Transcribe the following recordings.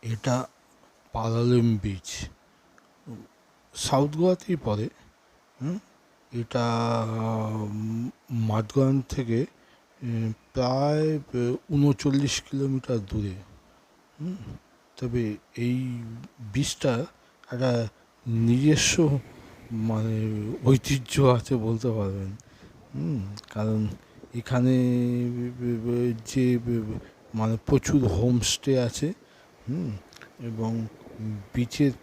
এটা পালালেম beach, south গোয়াতেই পড়ে। এটা মাদগান থেকে প্রায় 39 কিলোমিটার দূরে। তবে এই বীজটা একটা নিজস্ব মানে ঐতিহ্য আছে বলতে পারবেন। কারণ এখানে যে মানে প্রচুর হোমস্টে আছে, এবং বিচের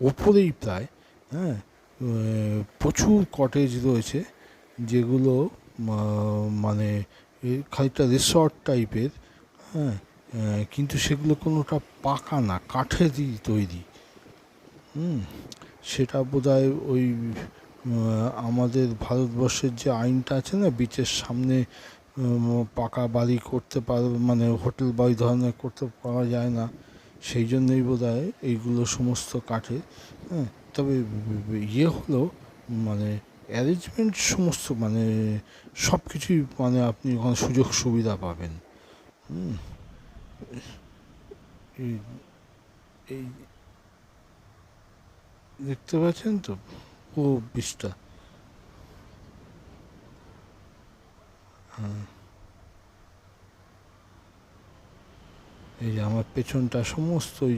ওপরেই প্রায়, হ্যাঁ, প্রচুর কটেজ রয়েছে, যেগুলো মানে খানিকটা রিসর্ট টাইপের, হ্যাঁ, কিন্তু সেগুলো কোনোটা পাকা না, কাঠেরই তৈরি। সেটা বোধহয় ওই আমাদের ভারতবর্ষের যে আইনটা আছে না, বিচের সামনে পাকা বাড়ি করতে মানে হোটেল বা ওই ধরনের করতে পারা যায় না, সেই জন্যই বোধহয় এইগুলো সমস্ত কাঠের। হ্যাঁ, তবে ইয়ে হলো মানে অ্যারেঞ্জমেন্ট সমস্ত মানে সব কিছুই মানে আপনি ওখানে সুযোগ সুবিধা পাবেন। এই এই দেখতে পাচ্ছেন তো ও বিষটা। হ্যাঁ, এই যে আমার পেছনটা সমস্ত ওই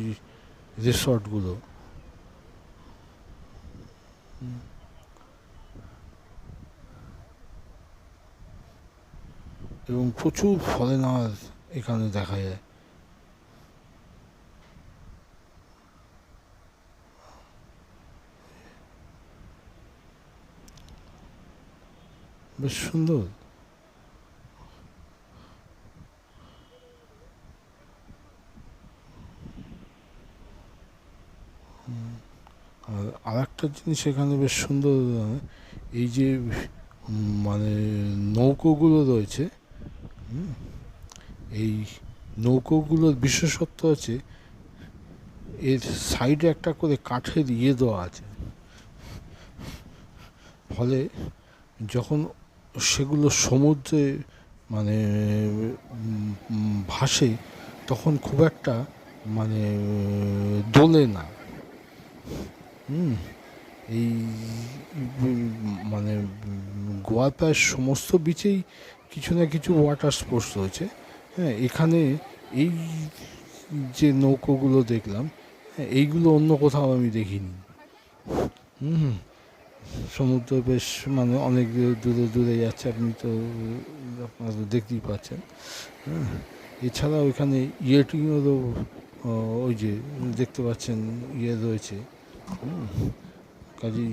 রিসর্টগুলো। এবং প্রচুর ফরেনার এখানে দেখা যায়। বেশ সুন্দর। আর একটা জিনিস এখানে বেশ সুন্দর, এই যে মানে নৌকোগুলো রয়েছে, এই নৌকোগুলোর বিশেষত্ব আছে এর সাইডে একটা করে কাঠের ইয়ে দেওয়া আছে, ফলে যখন সেগুলো সমুদ্রে মানে ভাসে তখন খুব একটা মানে দোলে না। এই মানে গোয়ার প্রায় সমস্ত বিচেই কিছু না কিছু ওয়াটার স্পোর্টস রয়েছে। হ্যাঁ, এখানে এই যে নৌকোগুলো দেখলাম, হ্যাঁ, এইগুলো অন্য কোথাও আমি দেখিনি। হুম, সমুদ্র বেশ মানে অনেক দূরে দূরে যাচ্ছে, আপনি তো আপনারা তো দেখতেই পাচ্ছেন। হ্যাঁ, এছাড়াও এখানে ইয়েটিংয়েরও ওই যে দেখতে পাচ্ছেন ইয়ে রয়েছে। কাজেই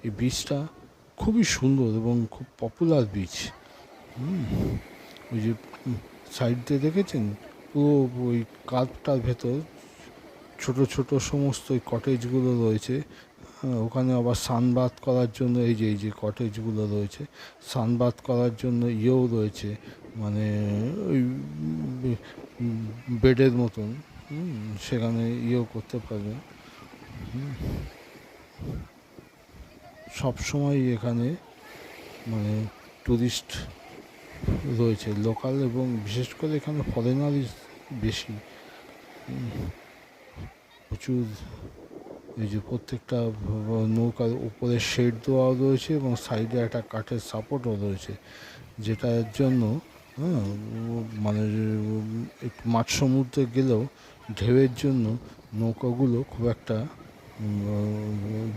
এই বীচটা খুবই সুন্দর এবং খুব পপুলার বীচ। ওই যে সাইড দিয়ে দেখেছেন পুরো ওই কার্ভটার ভেতর ছোট ছোট সমস্ত ওই কটেজগুলো রয়েছে। ওখানে আবার সানবাথ করার জন্য এই যে কটেজগুলো রয়েছে, সানবাথ করার জন্য ইয়েও রয়েছে, মানে ওই বেডের মতন, সেখানে ইয়েও করতে পারবে। সব সময় এখানে মানে টুরিস্ট রয়েছে, লোকাল এবং বিশেষ করে এখানে ফরেনারই বেশি। প্রচুর এই যে প্রত্যেকটা নৌকার উপরে শেড দেওয়াও রয়েছে এবং সাইডে একটা কাঠের সাপোর্টও রয়েছে, যেটার জন্য মানে মাঝ সমুদ্রে গেলেও ঢেউয়ের জন্য নৌকাগুলো খুব একটা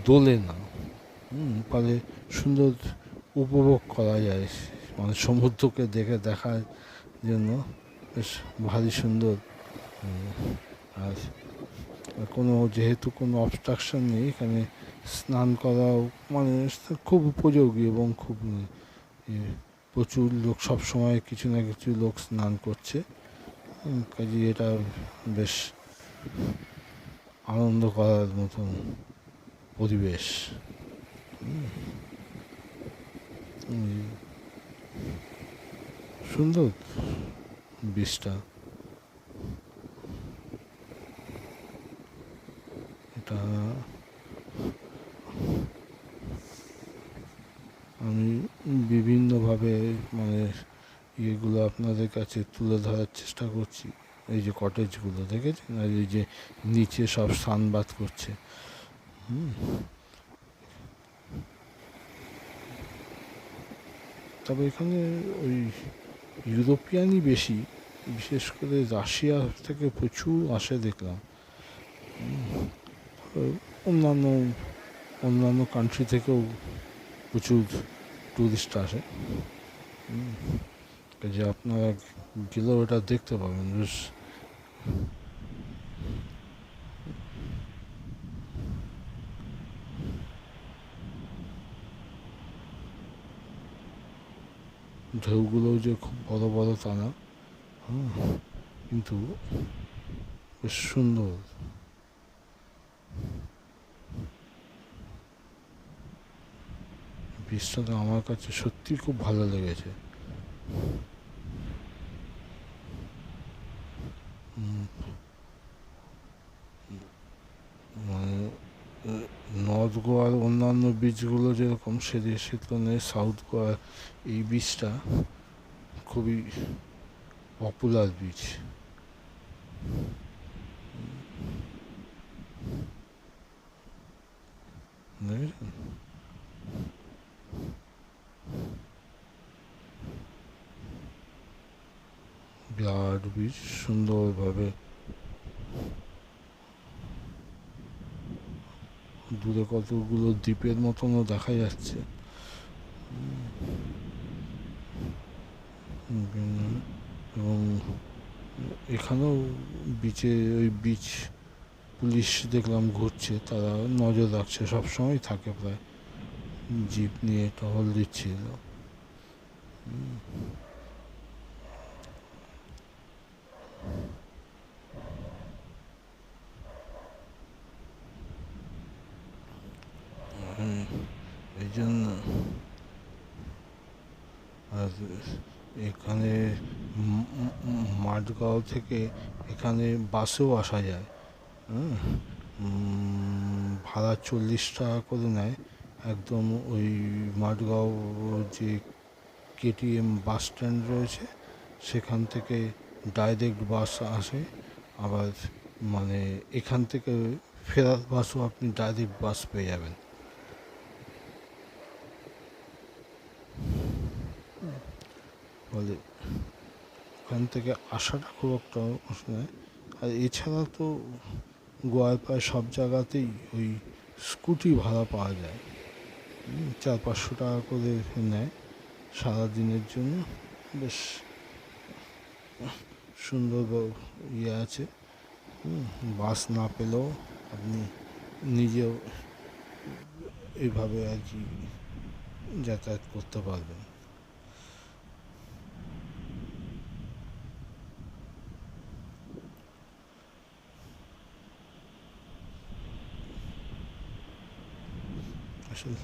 দোলে না। ফলে সুন্দর উপভোগ করা যায়, মানে সমুদ্রকে দেখার জন্য বেশ ভারী সুন্দর। আর কোনো যেহেতু কোনো অবস্ট্রাকশন নেই এখানে, স্নান করাও মানে খুব উপযোগী এবং খুব প্রচুর লোক, সব সময় কিছু না কিছু লোক স্নান করছে। কাজে এটা বেশ আনন্দ করার মতন পরিবেশ। সুন্দর বীজটা। এটা আমি বিভিন্নভাবে মানে ইয়েগুলো আপনাদের কাছে তুলে ধরার চেষ্টা করছি। এই যে কটেজগুলো দেখেছেন, আর এই যে নিচে সব স্নানবাত করছে। তবে এখানে ওই ইউরোপিয়ানই বেশি, বিশেষ করে রাশিয়া থেকে প্রচুর আসে দেখলাম। অন্যান্য অন্যান্য কান্ট্রি থেকেও প্রচুর টুরিস্ট আসে, যে আপনারা গেলেও এটা দেখতে পাবেন বেশ। ঢেউগুলোও যে খুব বড় বড় তা না, কিন্তু বেশ সুন্দর। বীজটা আমার কাছে সত্যি খুব ভালো লেগেছে। মানে নর্থ গোয়ার অন্যান্য বীচগুলো যেরকম, সে তুলনায় সাউথ গোয়ার এই বীচটা খুবই পপুলার বীচ। বিরাট বীচ, সুন্দরভাবে দূরে কতগুলো দ্বীপের মতনও দেখা যাচ্ছে। এবং এখানেও বিচে ওই বিচ পুলিশ দেখলাম ঘুরছে, তারা নজর রাখছে, সবসময় থাকে, প্রায় জিপ নিয়ে টহল দিচ্ছিল। এই জন্য আর এখানে মাঠগাঁও থেকে এখানে বাসেও আসা যায়। ভাড়া 40 টাকা করে নেয়। একদম ওই মাঠগাঁও যে কেটিএম বাস স্ট্যান্ড রয়েছে সেখান থেকে ডাইরেক্ট বাস আসে। আবার মানে এখান থেকে ফেরার বাসও আপনি ডাইরেক্ট বাস পেয়ে যাবেন। ফলে ওখান থেকে আসাটা খুব একটা নয়। আর এছাড়া তো গোয়ার প্রায় সব জায়গাতেই ওই স্কুটি ভাড়া পাওয়া যায়, 400-500 টাকা করে নেয় সারাদিনের জন্য। বেশ সুন্দর আছে। বাস না পেলেও আপনি নিজেও এইভাবে আর কি যাতায়াত করতে পারবেন। আসলে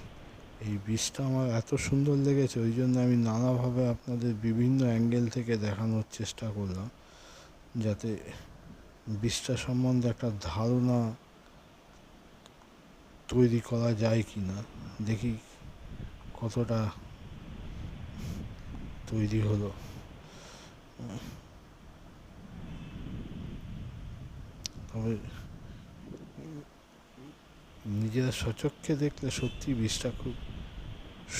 এই বীজটা আমার এত সুন্দর লেগেছে, ওই জন্য আমি নানাভাবে আপনাদের বিভিন্ন অ্যাঙ্গেল থেকে দেখানোর চেষ্টা করলাম, যাতে বীজটা সম্বন্ধে একটা ধারণা তৈরি করা যায় কি না, দেখি কতটা তৈরি হলো। তবে নিজেরা সচক্ষে দেখলে সত্যি বীজটা খুব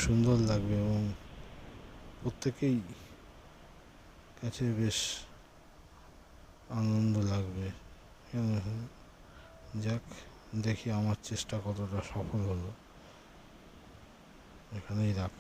সুন্দর লাগবে এবং প্রত্যেকেই কাছে বেশ আনন্দ লাগবে। যাক, দেখি আমার চেষ্টা কতটা সফল হলো। এখানেই রাখ।